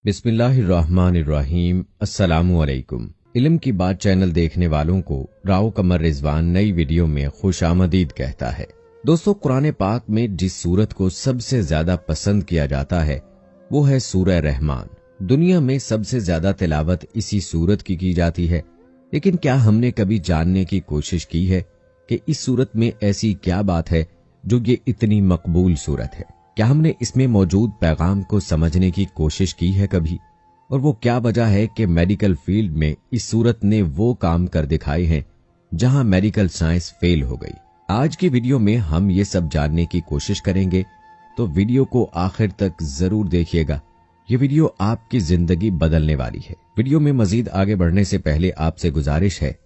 बिस्मिल्लाहिर्रहमानिर्रहीम। अस्सलामु अलैकुम। इल्म की बात चैनल देखने वालों को राव कमर रिजवान नई वीडियो में खुशामदीद कहता है। दोस्तों, कुरान पाक में जिस सूरत को सबसे ज्यादा पसंद किया जाता है वो है सूरह रहमान। दुनिया में सबसे ज्यादा तिलावत इसी सूरत की जाती है। लेकिन क्या हमने कभी जानने की कोशिश की है कि इस सूरत में ऐसी क्या बात है जो ये इतनी मकबूल सूरत है? क्या हमने इसमें मौजूद पैगाम को समझने की कोशिश की है कभी? और वो क्या वजह है कि मेडिकल फील्ड में इस सूरत ने वो काम कर दिखाए हैं जहां मेडिकल साइंस फेल हो गई। आज की वीडियो में हम ये सब जानने की कोशिश करेंगे, तो वीडियो को आखिर तक जरूर देखिएगा। ये वीडियो आपकी जिंदगी बदलने वाली है। वीडियो में मजीद आगे बढ़ने से पहले आपसे गुजारिश है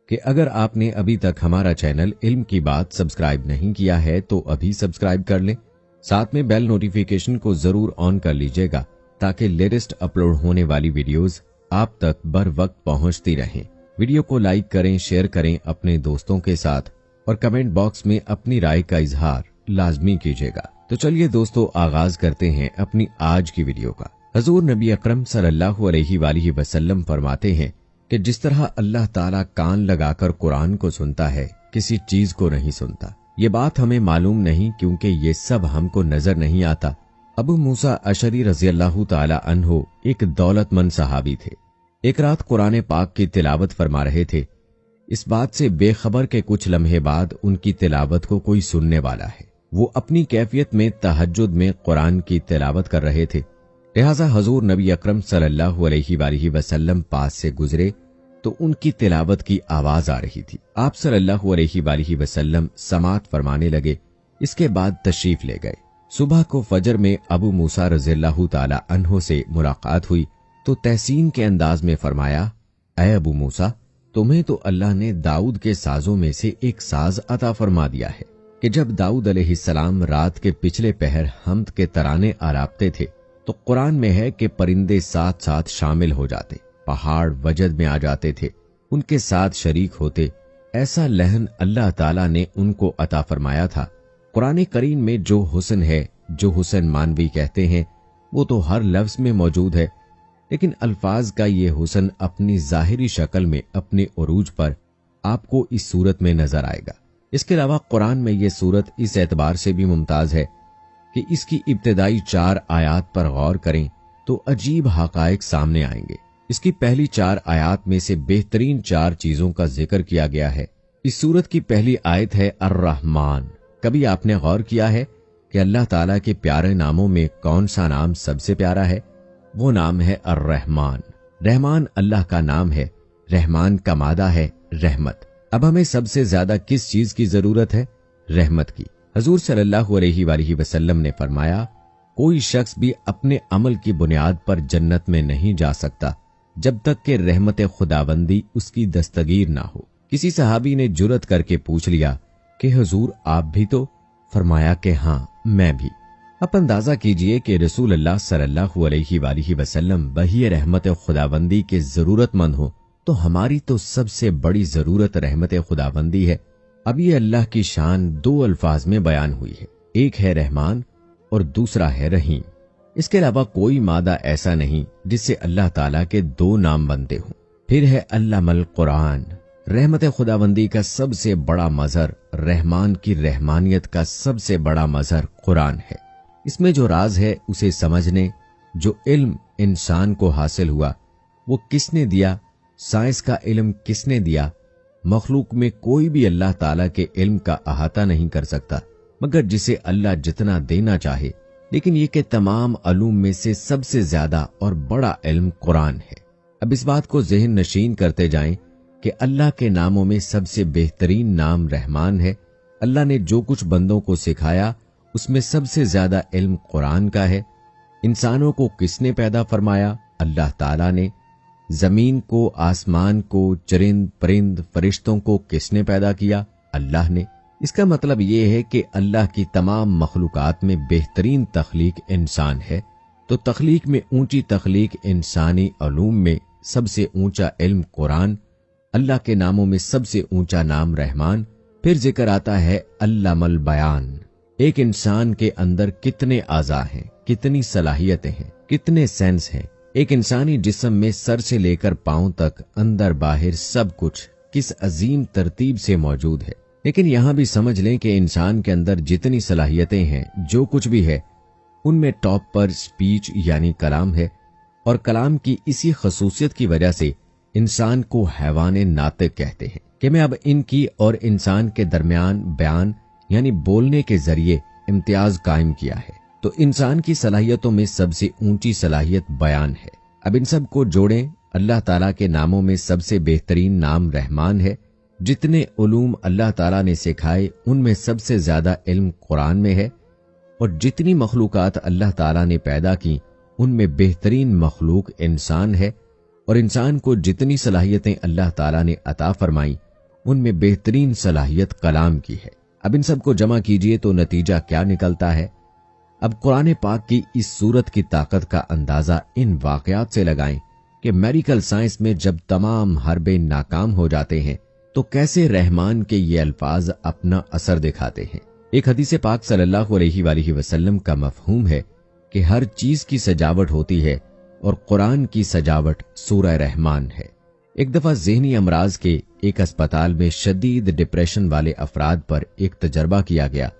कि अगर आपने अभी तक हमारा चैनल इल्म की बात सब्सक्राइब नहीं किया है तो अभी सब्सक्राइब कर लें। साथ में बेल नोटिफिकेशन को जरूर ऑन कर लीजिएगा ताकि लेटेस्ट अपलोड होने वाली वीडियोस आप तक बर वक्त पहुंचती रहें। वीडियो को लाइक करें, शेयर करें अपने दोस्तों के साथ और कमेंट बॉक्स में अपनी राय का इजहार लाजमी कीजिएगा। तो चलिए दोस्तों, आगाज करते हैं अपनी आज की वीडियो का। हजूर नबी अकरम सल्लल्लाहु अलैहि वसल्लम फरमाते हैं कि जिस तरह अल्लाह ताला कान लगाकर कुरान को सुनता है, किसी चीज को नहीं सुनता। ये बात हमें मालूम नहीं क्योंकि ये सब हमको नजर नहीं आता। अबू मूसा अशरी रज़ियल्लाहु ताला अन्हो एक दौलतमंद सहाबी थे। एक रात कुरान पाक की तिलावत फरमा रहे थे। इस बात से बेखबर के कुछ लम्हे बाद उनकी तिलावत को कोई सुनने वाला है। वो अपनी कैफियत में तहज्जुद में कुरान की तिलावत कर रहे थे। लिहाजा हजूर नबी अकरम सल्लल्लाहु अलैहि वसल्लम पास से गुजरे तो उनकी तिलावत की आवाज आ रही थी। आप सल्लल्लाहु अलैहि वसल्लम समात फरमाने लगे। इसके बाद तशरीफ ले गए। सुबह को फजर में अबू मूसा रज़ियल्लाहु ताला अन्हो से मुलाकात हुई तो तहसीन के अंदाज में फरमाया, ऐ अबू मूसा, तुम्हें तो अल्लाह ने दाऊद के साजों में से एक साज अता फरमा दिया है कि जब दाऊद अलैहिस्सलाम रात के पिछले पहर हम्द के तराने आलापते थे तो कुरान में है कि परिंदे साथ साथ शामिल हो जाते, पहाड़ वजद में आ जाते थे, उनके साथ शरीक होते। ऐसा लहन अल्लाह ताला ने उनको अता फरमाया था। कुरान करीम में जो हुस्न है, जो हुस्न मानवी कहते हैं, वो तो हर लफ्ज में मौजूद है, लेकिन अल्फाज का ये हुस्न अपनी जाहिरी शक्ल में अपने उरूज पर आपको इस सूरत में नजर आएगा। इसके अलावा कुरान में ये सूरत इस एतबार से भी मुमताज है कि इसकी इब्तिदाई 4 आयात पर गौर करें तो अजीब हकायक सामने आएंगे। इसकी पहली 4 आयात में से बेहतरीन 4 चीजों का जिक्र किया गया है। इस सूरत की पहली आयत है अर्रहमान। कभी आपने गौर किया है कि अल्लाह ताला के प्यारे नामों में कौन सा नाम सबसे प्यारा है? वो नाम है अर्रहमान। रहमान अल्लाह का नाम है, रहमान का मादा है रहमत। अब हमें सबसे ज्यादा किस चीज की जरूरत है? रहमत की। हजूर सल्लल्लाहु अलैहि वसल्लम ने फरमाया, कोई शख्स भी अपने अमल की बुनियाद पर जन्नत में नहीं जा सकता जब तक कि रहमत खुदाबंदी उसकी दस्तगीर ना हो। किसी सहाबी ने जुरत करके पूछ लिया कि हुजूर आप भी तो? फरमाया कि हाँ, मैं भी। अब अंदाजा कीजिए कि रसूल अल्लाह सल्लल्लाहु अलैहि वसल्लम वही रहमत खुदाबंदी के जरूरतमंद हो तो हमारी तो सबसे बड़ी जरूरत रहमत खुदाबंदी है। अब ये अल्लाह की शान 2 अल्फाज में बयान हुई है, एक है रहमान और दूसरा है रहीम। इसके अलावा कोई मादा ऐसा नहीं जिससे अल्लाह ताला के 2 नाम बनते हों। फिर है अल्लामल कुरान। रहमत खुदाबंदी का सबसे बड़ा मजहर, रहमान की रहमानियत का सबसे बड़ा मजहर कुरान है। इसमें जो राज है उसे समझने, जो इल्म इंसान को हासिल हुआ वो किसने दिया? साइंस का इल्म किसने दिया? मखलूक में कोई भी अल्लाह ताला के इल्म का अहाता नहीं कर सकता मगर जिसे अल्लाह जितना देना चाहे। लेकिन ये कि तमाम अलूम में से सबसे ज्यादा और बड़ा इल्म कुरान है। अब इस बात को ज़हन नशीन करते जाएं कि अल्लाह के नामों में सबसे बेहतरीन नाम रहमान है। अल्लाह ने जो कुछ बंदों को सिखाया उसमें सबसे ज्यादा इल्म कुरान का है। इंसानों को किसने पैदा फरमाया? अल्लाह ताला ने। जमीन को, आसमान को, चरिंद परिंद फरिश्तों को किसने पैदा किया? अल्लाह ने। इसका मतलब ये है कि अल्लाह की तमाम मखलूकात में बेहतरीन तख्लीक इंसान है, तो तख्लीक में ऊंची तख्लीक इंसानी अलूम में सबसे ऊंचा इल्म कुरान। अल्लाह के नामों में सबसे ऊंचा नाम रहमान। फिर जिक्र आता है अल्लामल बयान। एक इंसान के अंदर कितने आज़ा हैं, कितनी सलाहियतें हैं, कितने सेंस हैं, एक इंसानी जिस्म में सर से लेकर पांव तक अंदर बाहर सब कुछ किस अजीम तरतीब से मौजूद है। लेकिन यहां भी समझ लें कि इंसान के अंदर जितनी सलाहियतें हैं, जो कुछ भी है, उनमें टॉप पर स्पीच यानी कलाम है, और कलाम की इसी खसूसियत की वजह से इंसान को हैवाने नातिक कहते हैं कि मैं अब इनकी और इंसान के दरमियान बयान यानी बोलने के जरिए इम्तियाज कायम किया है। तो इंसान की सलाहियतों में सबसे ऊंची सलाहियत बयान है। अब इन सब को जोड़ें, अल्लाह ताला के नामों में सबसे बेहतरीन नाम रहमान है। जितने उलूम अल्लाह ताला ने सिखाए उनमें सबसे ज्यादा इल्म कुरान में है, और जितनी मखलूकात अल्लाह ताला ने पैदा की उनमें बेहतरीन मखलूक इंसान है, और इंसान को जितनी सलाहियतें अल्लाह ताला ने अता फरमाई उनमें बेहतरीन सलाहियत कलाम की है। अब इन सब को जमा कीजिए तो नतीजा क्या निकलता है। अब कुरान पाक की इस सूरत की ताकत का अंदाजा इन वाकयात से लगाएं कि मेडिकल साइंस में जब तमाम हरबे नाकाम हो जाते हैं तो कैसे रहमान के ये अल्फाज अपना असर दिखाते हैं। एक हदीस पाक सल्लल्लाहु अलैहि वसल्लम का मफहूम है कि हर चीज की सजावट होती है और कुरान की सजावट सूरह रहमान है। एक दफा ज़हनी अमराज के एक अस्पताल में शदीद डिप्रेशन वाले अफराद पर एक तजर्बा किया गया,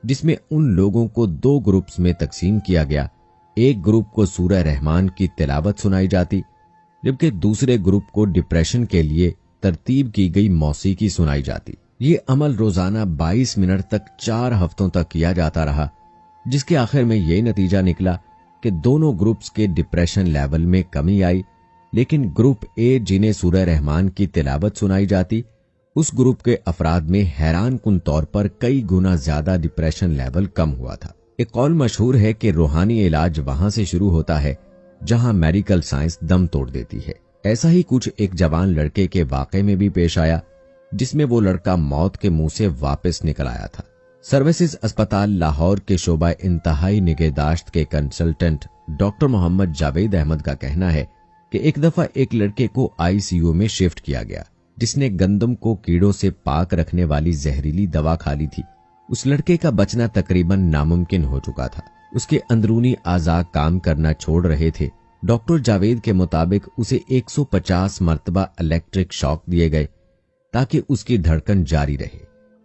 जिसमें उन लोगों को 2 ग्रुप्स में तकसीम किया गया। एक ग्रुप को सूरह रहमान की तिलावत सुनाई जाती, जबकि दूसरे ग्रुप को डिप्रेशन के लिए तरतीब की गई मौसीकी सुनाई जाती। ये अमल रोजाना 22 मिनट तक 4 हफ्तों तक किया जाता रहा, जिसके आखिर में ये नतीजा निकला कि दोनों ग्रुप्स के डिप्रेशन लेवल में कमी आई, लेकिन ग्रुप ए जिन्हें सूरह रहमान की तिलावत सुनाई जाती, उस ग्रुप के अफराद में हैरान कुन तौर पर कई गुना ज्यादा डिप्रेशन लेवल कम हुआ था। एक कौल मशहूर है कि रूहानी इलाज वहां से शुरू होता है जहां मेडिकल साइंस दम तोड़ देती है। ऐसा ही कुछ एक जवान लड़के के वाकये में भी पेश आया, जिसमें वो लड़का मौत के मुंह से वापस निकल आया था। सर्विसेज अस्पताल लाहौर के शोबा इंतहाई निगहदाश्त के कंसल्टेंट डॉक्टर मोहम्मद जावेद अहमद का कहना है कि एक दफा एक लड़के को आईसीयू में शिफ्ट किया गया, जिसने गंदम को कीड़ों से पाक रखने वाली जहरीली दवा खा ली थी। उस लड़के का बचना तकरीबन नामुमकिन हो चुका था। उसके अंदरूनी आज़ा काम करना छोड़ रहे थे। डॉक्टर जावेद के मुताबिक उसे 150 मरतबा इलेक्ट्रिक शॉक दिए गए ताकि उसकी धड़कन जारी रहे,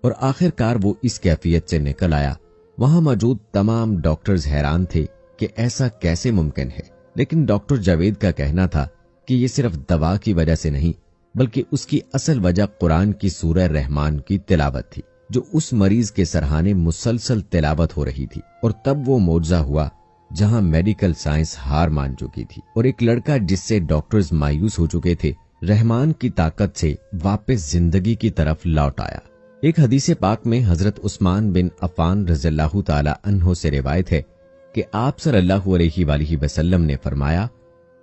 और आखिरकार वो इस कैफियत से निकल आया। वहां मौजूद तमाम डॉक्टर्स हैरान थे कि ऐसा कैसे मुमकिन है, लेकिन डॉक्टर जावेद का कहना था कि ये सिर्फ दवा की वजह से नहीं, बल्कि उसकी असल वजह कुरान की सूरह रहमान की तिलावत थी, जो उस मरीज के सरहाने मुसलसल तिलावत हो रही थी। और तब वो मौजज़ा हुआ जहां मेडिकल साइंस हार मान चुकी थी, और एक लड़का जिससे डॉक्टर्स मायूस हो चुके थे, रहमान की ताकत से वापस जिंदगी की तरफ लौट आया। एक हदीस पाक में हजरत उस्मान बिन अफ़ान रज़ियल्लाहु ताला अन्हु से रिवायत है कि आप सल्लल्लाहु अलैहि वसल्लम ने फरमाया,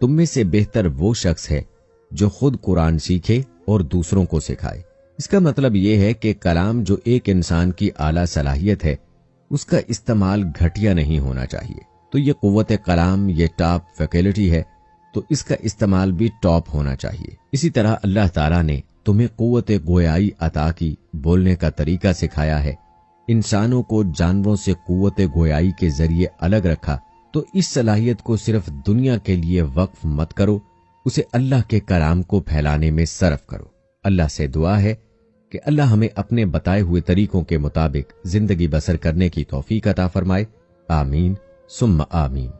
तुम में से बेहतर वो शख्स है जो खुद कुरान सीखे और दूसरों को सिखाए। इसका मतलब यह है कि कलाम जो एक इंसान की आला सलाहियत है, उसका इस्तेमाल घटिया नहीं होना चाहिए। तो ये कुव्वत कलाम, ये टॉप फैकल्टी है, तो इसका इस्तेमाल भी टॉप होना चाहिए। इसी तरह अल्लाह ताला ने तुम्हें कुव्वत गोयाई अता की, बोलने का तरीका सिखाया है, इंसानों को जानवरों से कुव्वत गोयाई के जरिए अलग रखा। तो इस सलाहियत को सिर्फ दुनिया के लिए वक्फ मत करो, उसे अल्लाह के कलाम को फैलाने में सर्फ करो। अल्लाह से दुआ है कि अल्लाह हमें अपने बताए हुए तरीकों के मुताबिक जिंदगी बसर करने की तौफीक अता फरमाए। आमीन सुम्मा आमीन।